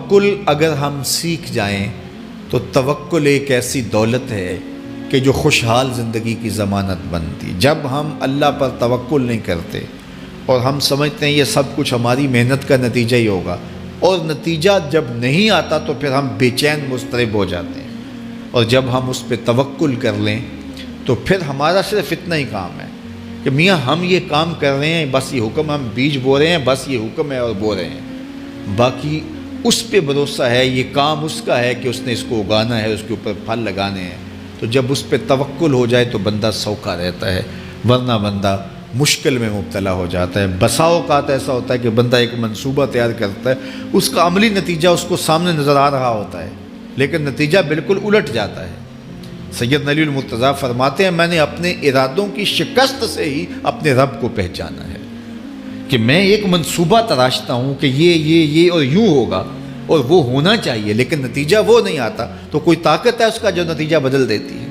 توکل اگر ہم سیکھ جائیں تو توکل ایک ایسی دولت ہے کہ جو خوشحال زندگی کی ضمانت بنتی۔ جب ہم اللہ پر توکل نہیں کرتے اور ہم سمجھتے ہیں یہ سب کچھ ہماری محنت کا نتیجہ ہی ہوگا، اور نتیجہ جب نہیں آتا تو پھر ہم بے چین مضطرب ہو جاتے ہیں، اور جب ہم اس پہ توکل کر لیں تو پھر ہمارا صرف اتنا ہی کام ہے کہ میاں ہم یہ کام کر رہے ہیں، بس یہ حکم، ہم بیج بو رہے ہیں، بس یہ حکم ہے اور بو رہے ہیں، باقی اس پہ بھروسہ ہے، یہ کام اس کا ہے کہ اس نے اس کو اگانا ہے، اس کے اوپر پھل لگانے ہیں۔ تو جب اس پہ توکل ہو جائے تو بندہ سوکھا رہتا ہے، ورنہ بندہ مشکل میں مبتلا ہو جاتا ہے۔ بسا اوقات ایسا ہوتا ہے کہ بندہ ایک منصوبہ تیار کرتا ہے، اس کا عملی نتیجہ اس کو سامنے نظر آ رہا ہوتا ہے، لیکن نتیجہ بالکل الٹ جاتا ہے۔ سید علی المرتضیٰ فرماتے ہیں میں نے اپنے ارادوں کی شکست سے ہی اپنے رب کو پہچانا ہے، کہ میں ایک منصوبہ تراشتا ہوں کہ یہ اور یوں ہوگا اور وہ ہونا چاہیے، لیکن نتیجہ وہ نہیں آتا، تو کوئی طاقت ہے اس کا جو نتیجہ بدل دیتی ہے۔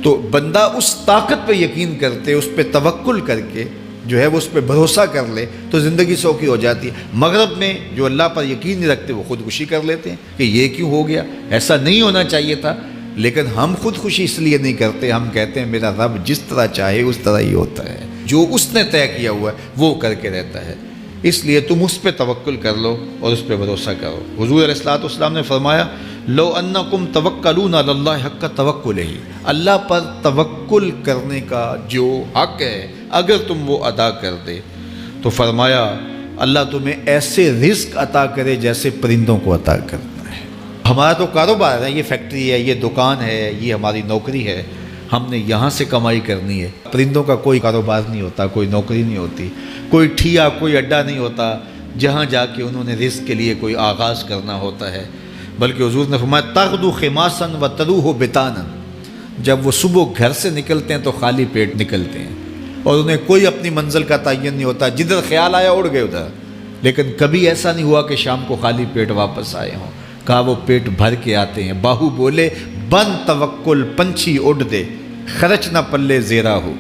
تو بندہ اس طاقت پہ یقین کرتے، اس پہ توکل کر کے جو ہے وہ اس پہ بھروسہ کر لے تو زندگی سوکھی ہو جاتی ہے۔ مغرب میں جو اللہ پر یقین نہیں رکھتے وہ خودکشی کر لیتے ہیں کہ یہ کیوں ہو گیا، ایسا نہیں ہونا چاہیے تھا، لیکن ہم خودکشی اس لیے نہیں کرتے، ہم کہتے ہیں میرا رب جس طرح چاہے اس طرح ہی ہوتا ہے، جو اس نے طے کیا ہوا ہے وہ کر کے رہتا ہے، اس لیے تم اس پہ توکل کر لو اور اس پہ بھروسہ کرو۔ حضور علیہ الصلوۃ والسلام نے فرمایا لو انکم توکلون علی اللہ حق توکلہ، اللہ پر توکل کرنے کا جو حق ہے اگر تم وہ ادا کر دے تو فرمایا اللہ تمہیں ایسے رزق عطا کرے جیسے پرندوں کو عطا کرتا ہے۔ ہمارا تو کاروبار ہے، یہ فیکٹری ہے، یہ دکان ہے، یہ ہماری نوکری ہے، ہم نے یہاں سے کمائی کرنی ہے۔ پرندوں کا کوئی کاروبار نہیں ہوتا، کوئی نوکری نہیں ہوتی، کوئی ٹھیا، کوئی اڈا نہیں ہوتا جہاں جا کے انہوں نے رزق کے لیے کوئی آغاز کرنا ہوتا ہے، بلکہ حضور نے فرمایا تغدو خماسا و تروح بطانا، جب وہ صبح گھر سے نکلتے ہیں تو خالی پیٹ نکلتے ہیں اور انہیں کوئی اپنی منزل کا تعین نہیں ہوتا، جدھر خیال آیا اڑ گئے ادھر، لیکن کبھی ایسا نہیں ہوا کہ شام کو خالی پیٹ واپس آئے ہوں، کہا وہ پیٹ بھر کے آتے ہیں۔ باہو بولے بن توکل پنچھی اڑ دے، خرچ نہ پلے زیرا ہو،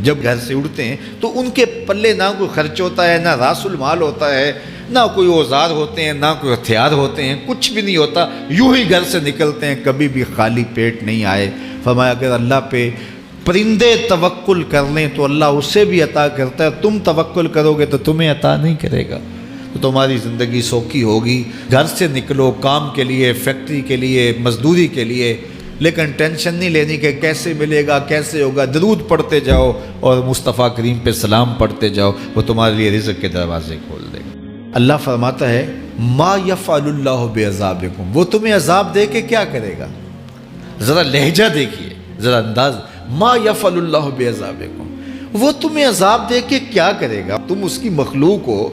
جب گھر سے اڑتے ہیں تو ان کے پلے نہ کوئی خرچ ہوتا ہے، نہ راس المال ہوتا ہے، نہ کوئی اوزار ہوتے ہیں، نہ کوئی ہتھیار ہوتے ہیں، کچھ بھی نہیں ہوتا، یوں ہی گھر سے نکلتے ہیں، کبھی بھی خالی پیٹ نہیں آئے۔ فرمایا اگر اللہ پہ پرندے توکل کر لیں تو اللہ اسے بھی عطا کرتا ہے، تم توکل کرو گے تو تمہیں عطا نہیں کرے گا، تو تمہاری زندگی سوکھی ہوگی۔ گھر سے نکلو کام کے لیے، فیکٹری کے لیے، مزدوری کے لیے، لیکن ٹینشن نہیں لینی کہ کیسے ملے گا، کیسے ہوگا، درود پڑھتے جاؤ اور مصطفیٰ کریم پہ سلام پڑھتے جاؤ، وہ تمہارے لیے رزق کے دروازے کھول دے گا۔ اللہ فرماتا ہے ما یفعل اللہ بعذابکم، وہ تمہیں عذاب دے کے کیا کرے گا؟ ذرا لہجہ دیکھیے، ذرا انداز، ما یفعل اللہ بعذابکم، وہ تمہیں عذاب دے کے کیا کرے گا؟ تم اس کی مخلوق ہو،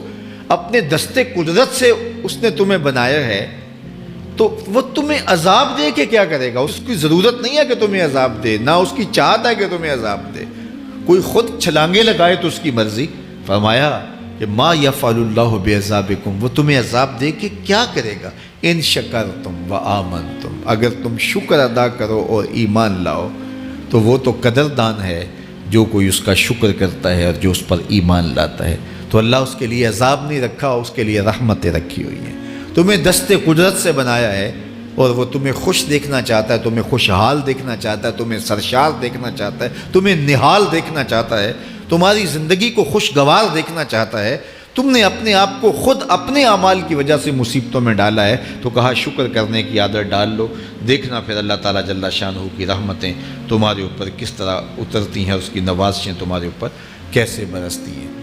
اپنے دستے قدرت سے اس نے تمہیں بنایا ہے، تو وہ تمہیں عذاب دے کے کیا کرے گا؟ اس کی ضرورت نہیں ہے کہ تمہیں عذاب دے، نہ اس کی چاہت ہے کہ تمہیں عذاب دے، کوئی خود چھلانگے لگائے تو اس کی مرضی۔ فرمایا کہ ما یفعل اللہ بعذابکم، وہ تمہیں عذاب دے کے کیا کرے گا؟ ان شکرتم و آمنتم، اگر تم شکر ادا کرو اور ایمان لاؤ تو وہ تو قدردان ہے جو کوئی اس کا شکر کرتا ہے اور جو اس پر ایمان لاتا ہے۔ تو اللہ اس کے لیے عذاب نہیں رکھا، اس کے لیے رحمتیں رکھی ہوئی ہیں۔ تمہیں دست قدرت سے بنایا ہے اور وہ تمہیں خوش دیکھنا چاہتا ہے، تمہیں خوشحال دیکھنا چاہتا ہے، تمہیں سرشار دیکھنا چاہتا ہے، تمہیں نہال دیکھنا چاہتا ہے، تمہاری زندگی کو خوشگوار دیکھنا چاہتا ہے۔ تم نے اپنے آپ کو خود اپنے اعمال کی وجہ سے مصیبتوں میں ڈالا ہے، تو کہا شکر کرنے کی عادت ڈال لو، دیکھنا پھر اللہ تعالیٰ جل شانہ کی رحمتیں تمہارے اوپر کس طرح اترتی ہیں، اس کی نوازشیں تمہارے اوپر کیسے برستی ہیں۔